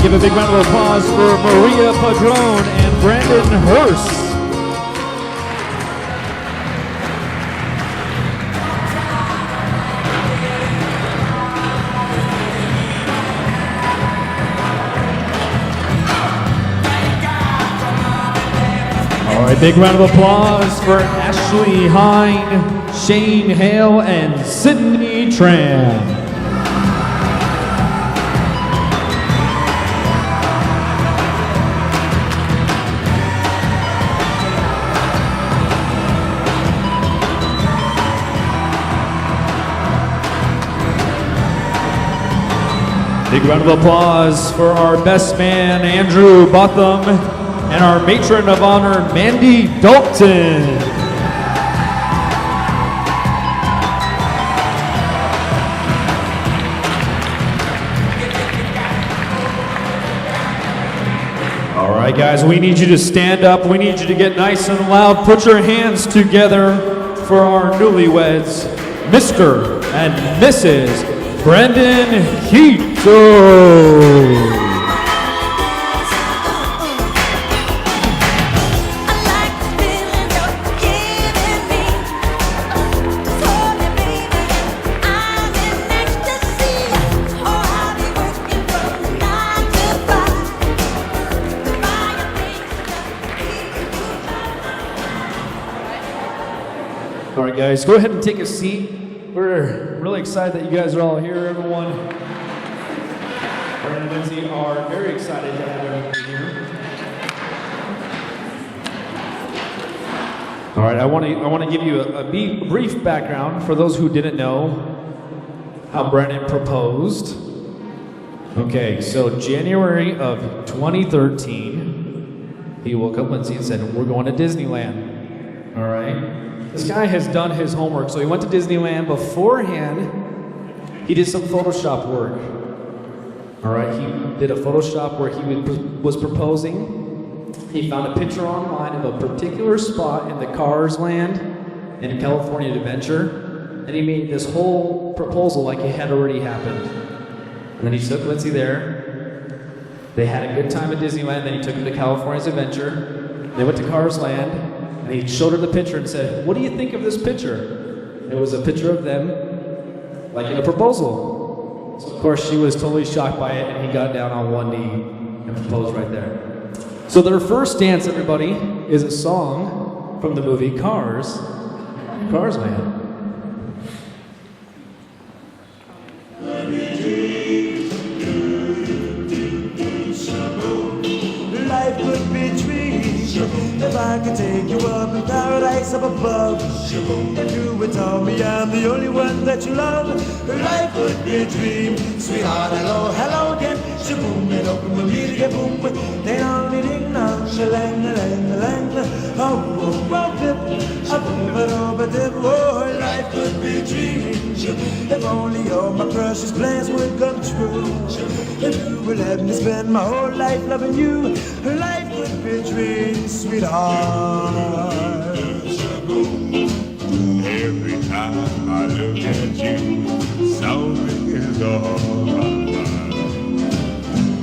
Give a big round of applause for Maria Padron and Brandon Hurst. All right, big round of applause for Ashley Hine, Shane Hale, and Sydney Tran. Big round of applause for our best man, Andrew Botham, and our matron of honor, Mandy Dalton. All right, guys, we need you to stand up. We need you to get nice and loud. Put your hands together for our newlyweds, Mr. and Mrs. Brendan Hito. All right, guys, go ahead and take a seat. We're really excited that you guys are all here, everyone. Brandon and Lindsey are very excited to have everyone here. All right, I want to give you a brief background for those who didn't know how Brandon proposed. Okay, so January of 2013, he woke up Lindsey and said, "We're going to Disneyland." All right. This guy has done his homework, so he went to Disneyland. Beforehand, he did some Photoshop work. All right, he did a Photoshop where he was proposing. He found a picture online of a particular spot in the Cars Land in California Adventure, and he made this whole proposal like it had already happened. And then he took Lindsey there. They had a good time at Disneyland. Then he took him to California's Adventure. They went to Cars Land. And he showed her the picture and said, "What do you think of this picture?" It was a picture of them, like in a proposal. So of course she was totally shocked by it, and he got down on one knee and proposed right there. So their first dance, everybody, is a song from the movie Cars, Cars Man. Life could be dreams if I could take you up in paradise up above. If you would tell me I'm the only one that you love, life would be a dream. Sweetheart, hello, hello again. Shaboom, and open with me to get boom. Ding dong, ding dong, shalang, lang, lang. Oh, oh, oh, dip, up, over, dip. Oh, life could be a dream. If only all my precious plans would come true. If you would let me spend my whole life loving you, life would be a dream, sweetheart. Every time I look at you, something is alright.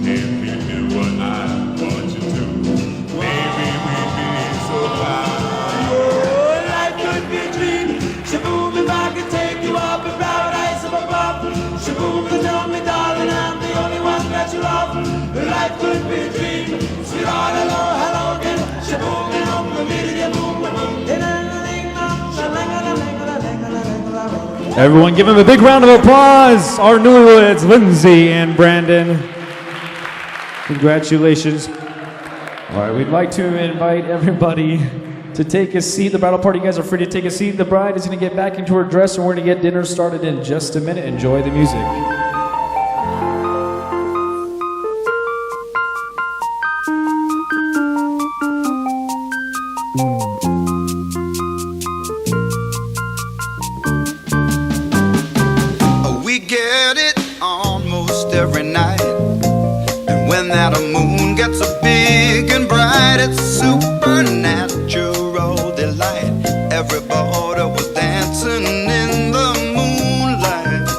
If you do what I want you to, maybe we'd be so fine. Oh, life could be a dream. Shaboom, if I could take you up in paradise up above. Shaboom, you tell me, darling, I'm the only one that you love. Life could be a dream. Sweetheart, hello, hello again. Shaboom, and home with me to get boom, boom. Everyone give him a big round of applause. Our newlyweds, Lindsey and Brandon. Congratulations. All right, we'd like to invite everybody to take a seat. The bridal party, you guys are free to take a seat. The bride is going to get back into her dress, and we're going to get dinner started in just a minute. Enjoy the music. We get it almost every night, and when that moon gets so big and bright, it's supernatural delight. Everybody was dancing in the moonlight.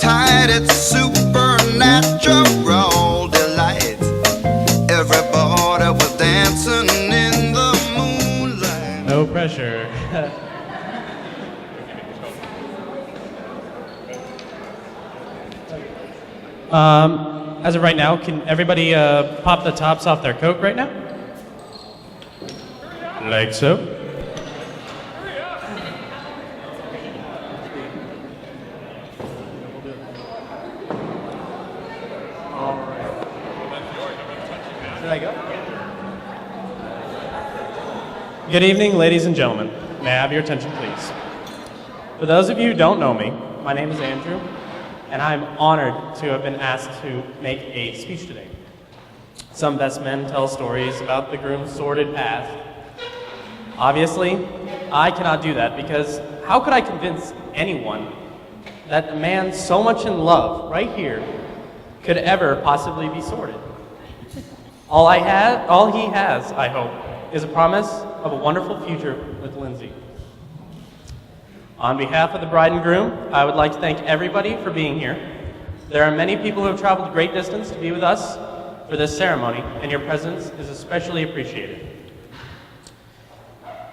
tight, it's a supernatural delight. Everybody was dancing in the moonlight. No pressure. As of right now, can everybody pop the tops off their coat right now? Like so. Should I go? Good evening, ladies and gentlemen. May I have your attention, please? For those of you who don't know me, my name is Andrew, and I'm honored to have been asked to make a speech today. Some best men tell stories about the groom's sordid past. Obviously, I cannot do that because how could I convince anyone that a man so much in love right here could ever possibly be sordid? All he has, I hope, is a promise of a wonderful future with Lindsey. On behalf of the bride and groom, I would like to thank everybody for being here. There are many people who have traveled a great distance to be with us for this ceremony, and your presence is especially appreciated.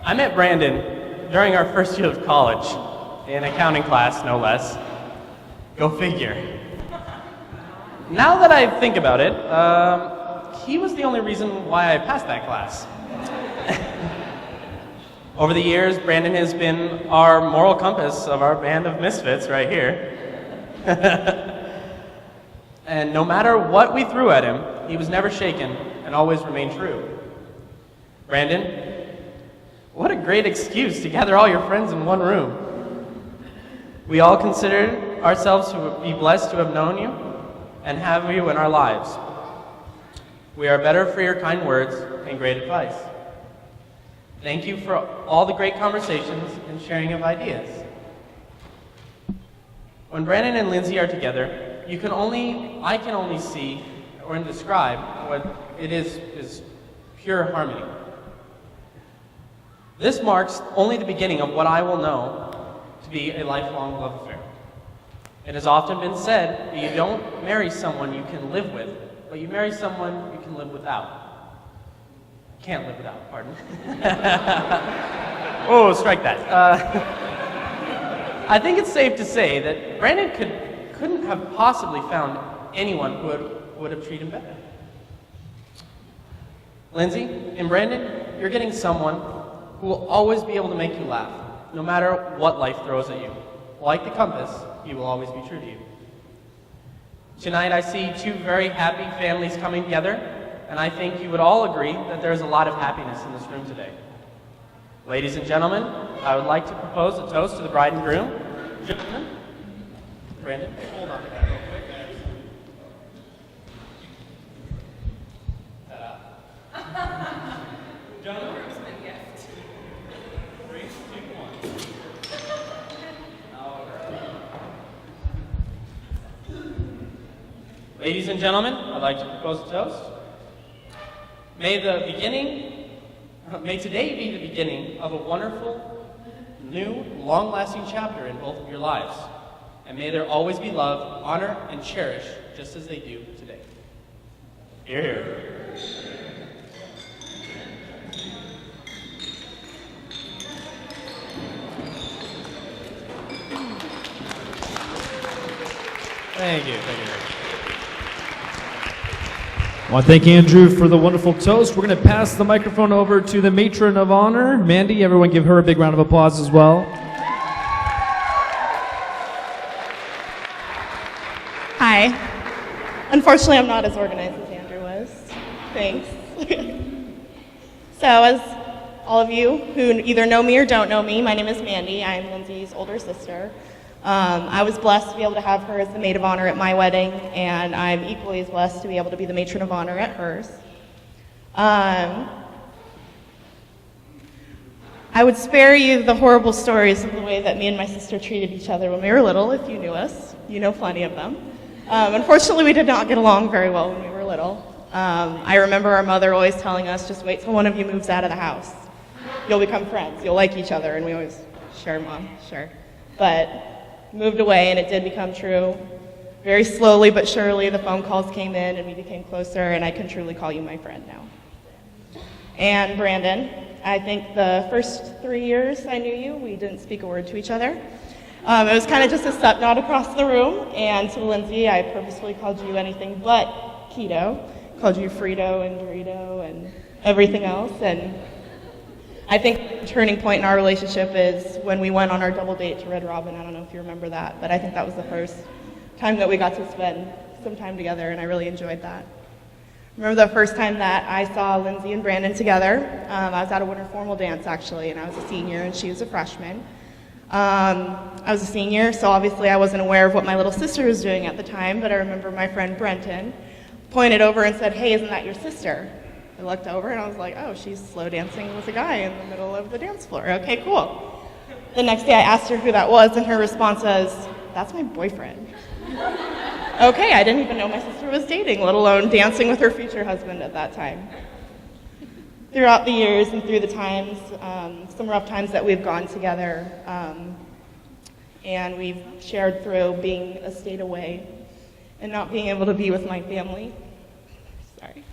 I met Brandon during our first year of college, in accounting class, no less. Go figure. Now that I think about it, he was the only reason why I passed that class. Over the years, Brandon has been our moral compass of our band of misfits right here. And no matter what we threw at him, he was never shaken and always remained true. Brandon, what a great excuse to gather all your friends in one room. We all consider ourselves to be blessed to have known you and have you in our lives. We are better for your kind words and great advice. Thank you for all the great conversations and sharing of ideas. When Brandon and Lindsey are together, I can only see or describe what it is pure harmony. This marks only the beginning of what I will know to be a lifelong love affair. It has often been said that you don't marry someone you can live with, but you marry someone you can live without. Can't live without, pardon. Oh, strike that. I think it's safe to say that Brandon couldn't have possibly found anyone who would have treated him better. Lindsey and Brandon, you're getting someone who will always be able to make you laugh, no matter what life throws at you. Like the compass, he will always be true to you. Tonight I see two very happy families coming together, and I think you would all agree that there is a lot of happiness in this room today. Ladies and gentlemen, I would like to propose a toast to the bride and groom. Gentlemen, Brandon, hold on to that real quick. Gentlemen, 3, 2, 1. Ladies and gentlemen, I'd like to propose a toast. May today be the beginning of a wonderful, new, long-lasting chapter in both of your lives. And may there always be love, honor, and cherish, just as they do today. Hear, hear. Thank you. I want to thank Andrew for the wonderful toast. We're going to pass the microphone over to the matron of honor, Mandy. Everyone give her a big round of applause as well. Hi. Unfortunately, I'm not as organized as Andrew was. Thanks. So, as all of you who either know me or don't know me, my name is Mandy. I'm Lindsey's older sister. I was blessed to be able to have her as the maid of honor at my wedding, and I'm equally as blessed to be able to be the matron of honor at hers. I would spare you the horrible stories of the way that me and my sister treated each other when we were little. If you knew us, you know plenty of them. Unfortunately, we did not get along very well when we were little. I remember our mother always telling us, just wait till one of you moves out of the house. You'll become friends. You'll like each other. And we always, sure, Mom, sure. But moved away, and it did become true. Very slowly but surely, the phone calls came in, and we became closer, and I can truly call you my friend now. And Brandon, I think the first 3 years I knew you, we didn't speak a word to each other. It was kind of just a step nod across the room, and to Lindsey, I purposefully called you anything but keto. Called you Frito and Dorito and everything else, and I think the turning point in our relationship is when we went on our double date to Red Robin. I don't know if you remember that, but I think that was the first time that we got to spend some time together, and I really enjoyed that. Remember the first time that I saw Lindsey and Brandon together? I was at a winter formal dance, actually, and I was a senior and she was a freshman. I was a senior, so obviously I wasn't aware of what my little sister was doing at the time, but I remember my friend Brenton pointed over and said, "Hey, isn't that your sister?" I looked over and I was like, "Oh, she's slow dancing with a guy in the middle of the dance floor. Okay, cool." The next day I asked her who that was, and her response was, "That's my boyfriend." Okay, I didn't even know my sister was dating, let alone dancing with her future husband at that time. Throughout the years and through the times, some rough times that we've gone together, and we've shared through being a state away and not being able to be with my family. Sorry.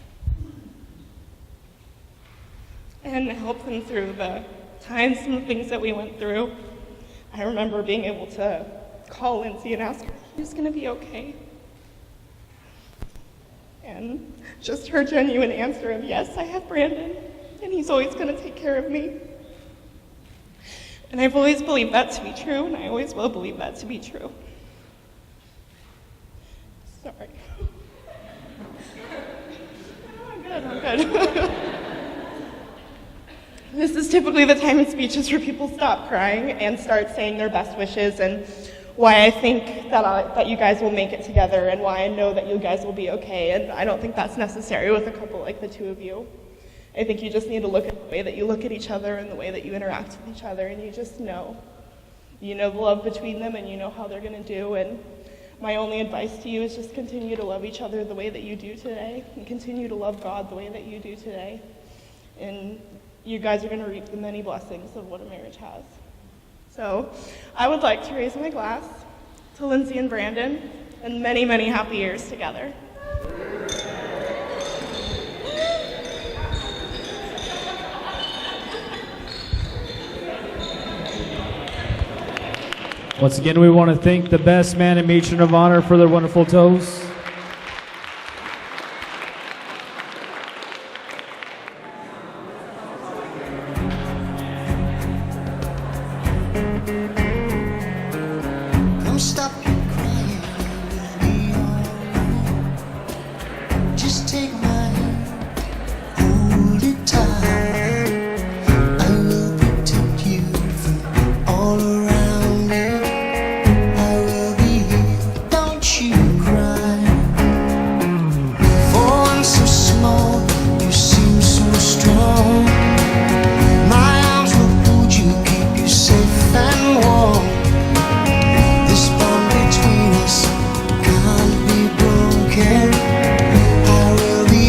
And help them through the times and the things that we went through. I remember being able to call Lindsey and ask her if he's gonna be okay. And just her genuine answer of, "Yes, I have Brandon, and he's always gonna take care of me." And I've always believed that to be true, and I always will believe that to be true. Sorry. I'm good. This is typically the time in speeches where people stop crying and start saying their best wishes and why I think that you guys will make it together and why I know that you guys will be okay. And I don't think that's necessary with a couple like the two of you. I think you just need to look at the way that you look at each other and the way that you interact with each other, and you just know. You know the love between them, and you know how they're gonna do. And my only advice to you is just continue to love each other the way that you do today, and continue to love God the way that you do today. And you guys are gonna reap the many blessings of what a marriage has. So I would like to raise my glass to Lindsey and Brandon and many, many happy years together. Once again, we want to thank the best man and matron of honor for their wonderful toast. Come stop your crying, it'll be alright. Just take my hand, hold it tight. I will protect you from all around you. I will be here, don't you cry. For one so small, you seem so strong. My arms will hold you, keep you safe and warm. This bond between us can't be broken. I will be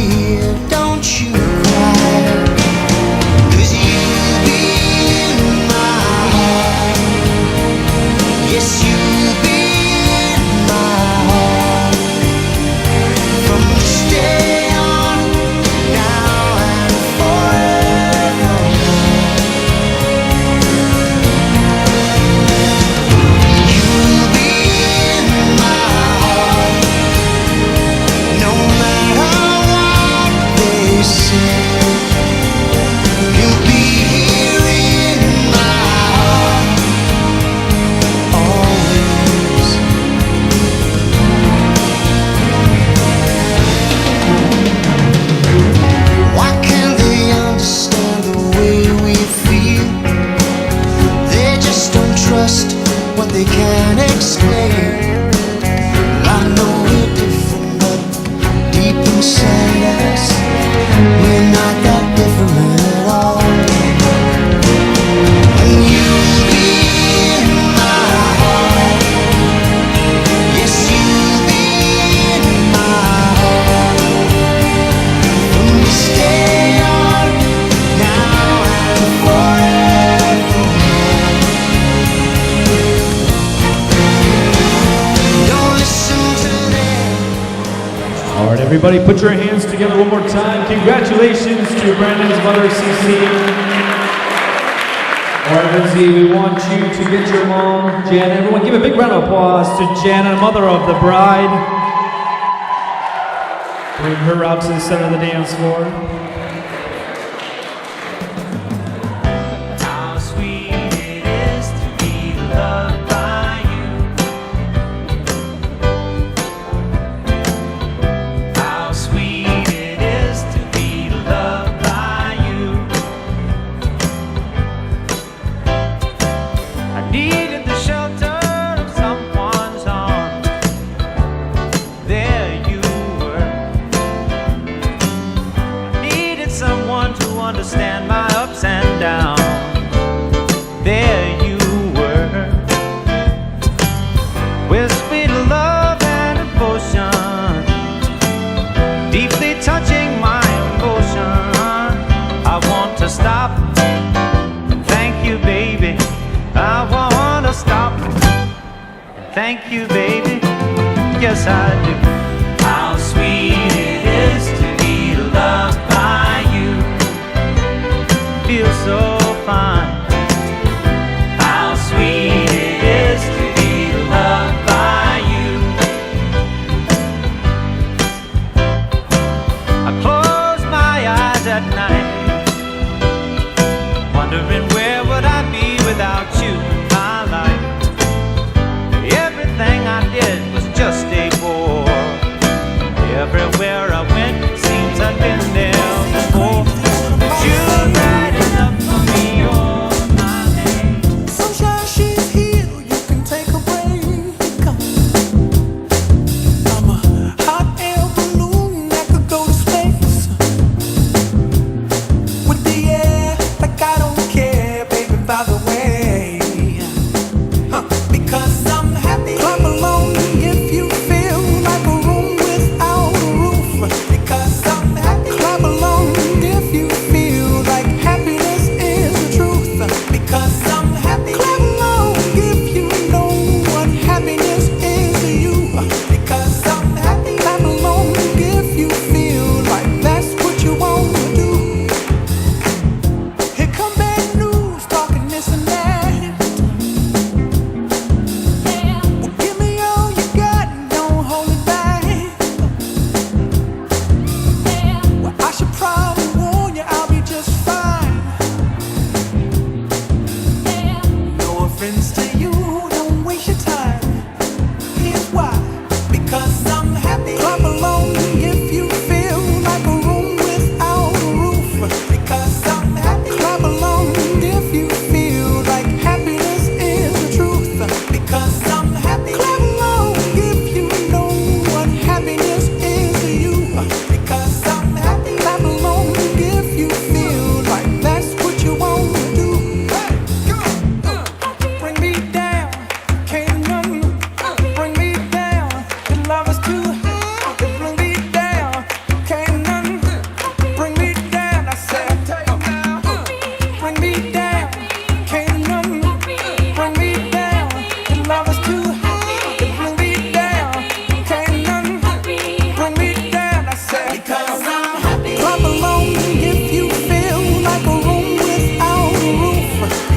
right, everybody put your hands together one more time. Congratulations to Brandon's mother, Cece. All right, Lindsey, we want you to get your mom, Jan. Everyone give a big round of applause to Jana, mother of the bride. Bring her out to the center of the dance floor. How sweet it is to be loved by you. How sweet it is to be loved by you. I needed the shelter of someone's arms. There you were. I needed someone to understand my ups and downs. There you were, with sweet love and devotion, deeply touching my emotion. I want to stop and thank you, baby. I want to stop and thank you, baby. Yes, I do. How sweet it is to be loved by you. Feels so fine. How sweet it is to be loved by you. I close my eyes at night, wondering where would I be without you in my life. Everything I did was just a bore. Everywhere I went, it seems I've been there before. You're riding up for me all my name. Sunshine, she's here, you can take a break. I'm a hot air balloon that could go to space. With the air, like I don't care, baby, by the way. Because I'm happy. Clap along if you feel like a room without a roof. Because I'm happy. Clap along if you feel like happiness is the truth. Because I'm happy. Clap along if you know what happiness is to you. Because I'm happy. Clap along if you feel like that's what you want to do. Here come bad news, talking this and that. Well, give me all you got and don't hold it back. Well, I should probably warn you, I'll be just fine. No offense to you, don't waste your time. Here's why. Because I'm happy. Clap along if you feel like a room without a roof. Because I'm happy. Clap along if you feel like happiness is the truth. Because I'm happy. Clap along if you know what happiness is to you. Because I'm happy. Clap along if you feel like that's what you want to do. Bring me down, can't none. Bring me down, your love is too high. Bring me down, can't none. Bring me down, I said. Bring me down, can't none. Bring me down, your love is too high. Bring me down, can't none. Bring me down, I said. Because I'm happy. Clap along if you feel like a room without a roof.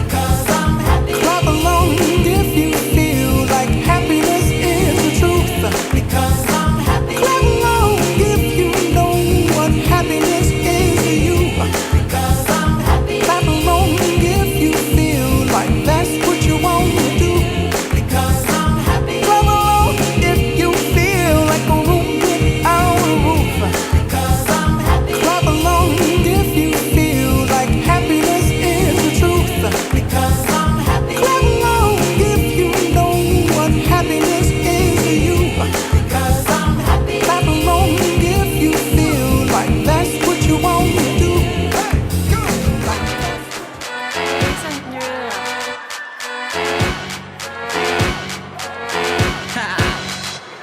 Because I'm happy. Clap along if you feel like happiness is the truth. Because I'm happy. Clap along if you know what happiness is to you. Because I'm happy. Clap along if you feel like that's what you want to do. Because I'm happy. Clap along if you feel like a room without a roof. Because I'm happy. Clap along if you feel like happiness is the truth. Because I'm happy. Clap along if you know what happiness is to you. Because I'm happy. Clap along if you feel like that's what you want to do.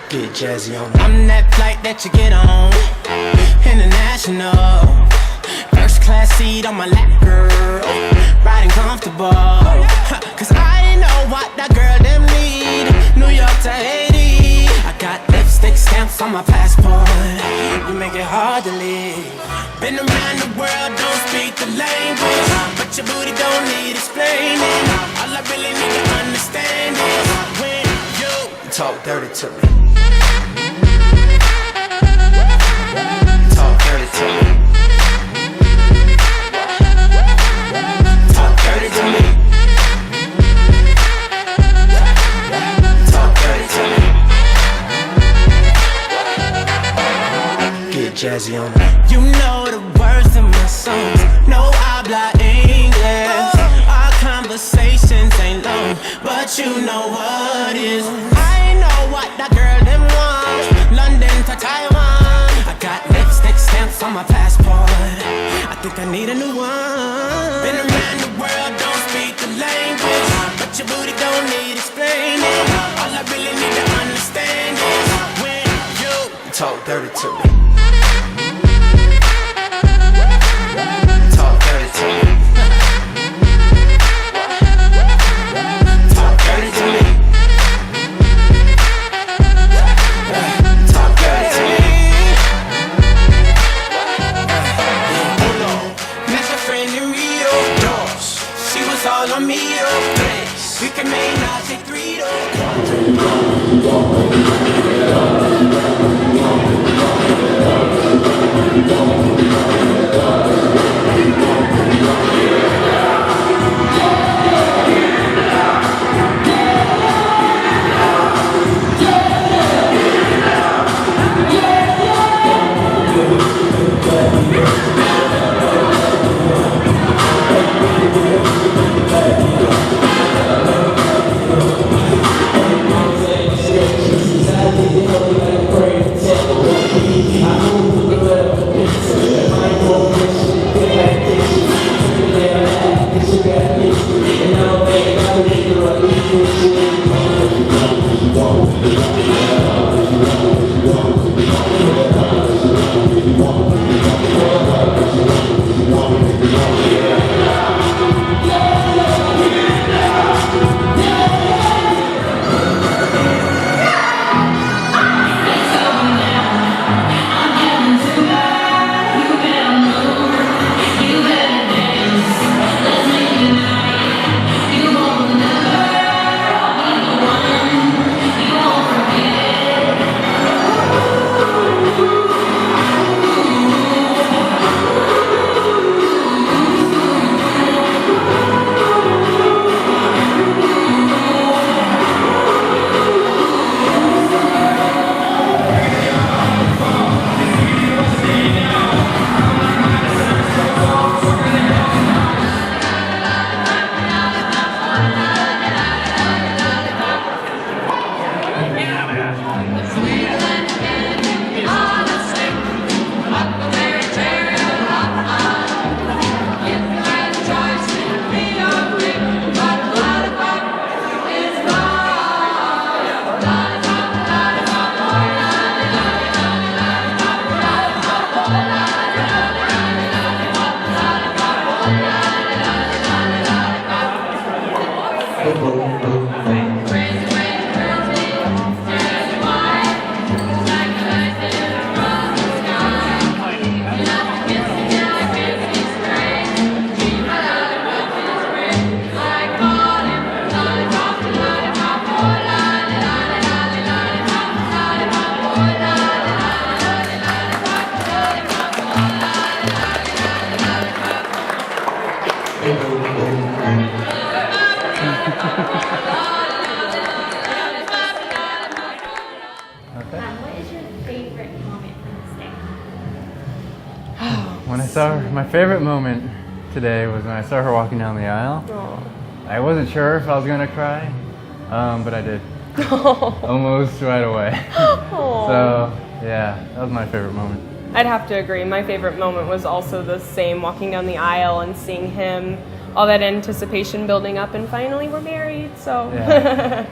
Get jazzy on. I'm that flight that you get on. International. First class seat on my lap, girl. Riding comfortable. Cause I know what that girl them need. New York to Haiti. I got lipstick stamp stamps on my passport. You make it hard to live. Been around the world, don't speak the language, but your booty don't need explaining. All I really need to understand is when you talk dirty to me. Talk dirty to me. Talk dirty to me. Talk dirty to me. Get jazzy on me. You know the words of my songs. No habla English. Our conversations ain't long, but you know what is. I know what that girl them want. London to Taiwan. I got lipstick stamps on my passport. I think I need a new one. Been around the world, don't speak the language, but your booty don't need explaining. All I really need to understand is when you talk dirty to me. Talk dirty to me. Talk dirty to me. Talk dirty to me. Hold on. Met my friend in Rio. She was all on me. We can make now take 3 When I saw her, my favorite moment today was when I saw her walking down the aisle. Aww. I wasn't sure if I was gonna cry, but I did. Almost right away. So yeah, that was my favorite moment. I'd have to agree. My favorite moment was also the same, walking down the aisle and seeing him, all that anticipation building up, and finally we're married, so. Yeah.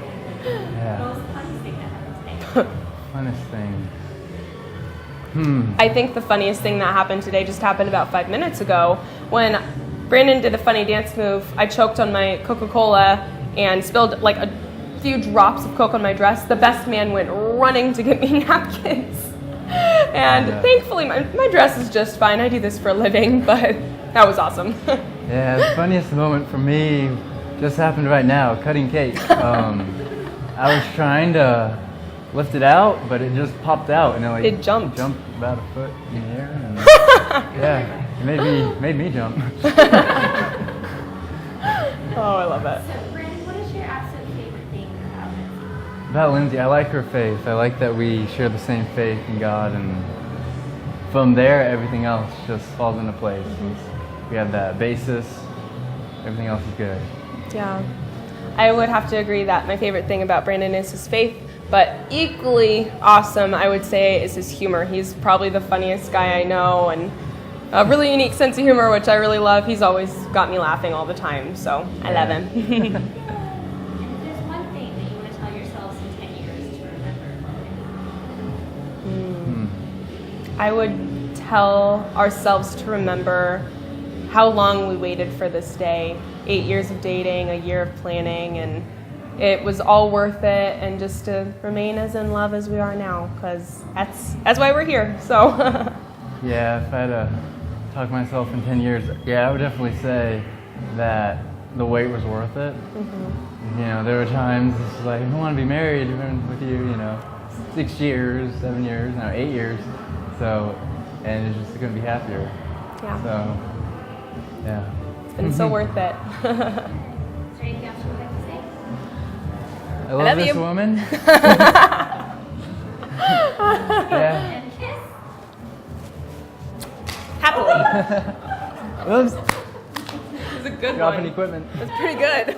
What was the funniest thing that happened today? Funnest thing. I think the funniest thing that happened today just happened about 5 minutes ago. When Brandon did a funny dance move, I choked on my Coca-Cola and spilled like a few drops of Coke on my dress. The best man went running to get me napkins. And thankfully, my dress is just fine. I do this for a living, but that was awesome. Yeah, the funniest moment for me just happened right now, cutting cake. I was trying to lift it out, but it just popped out, and It jumped. Jumped about a foot in the air, and yeah, it made me jump. Oh, I love it. So, Brandon, what is your absolute favorite thing about Lindsey? About Lindsay, I like her faith. I like that we share the same faith in God, and from there, everything else just falls into place. We have that basis. Everything else is good. Yeah. I would have to agree that my favorite thing about Brandon is his faith, but equally awesome, I would say, is his humor. He's probably the funniest guy I know, and a really unique sense of humor, which I really love. He's always got me laughing all the time, so I love him. And if there's one thing that you want to tell yourselves in 10 years to remember about I would tell ourselves to remember how long we waited for this day. 8 years of dating, a year of planning, and it was all worth it, and just to remain as in love as we are now, because that's why we're here, so. Yeah, if I had to talk myself in 10 years, yeah, I would definitely say that the wait was worth it. You know, there were times it's like, I want to be married even with you, 6 years, 7 years, no, 8 years. So, and it's just couldn't be happier. Yeah. So, yeah. It's been so worth it. Is there anything else you would like to say? I love love this you. woman. Yeah. And kiss. Happily. Oops. It was a good Dropping one. equipment. It was pretty good.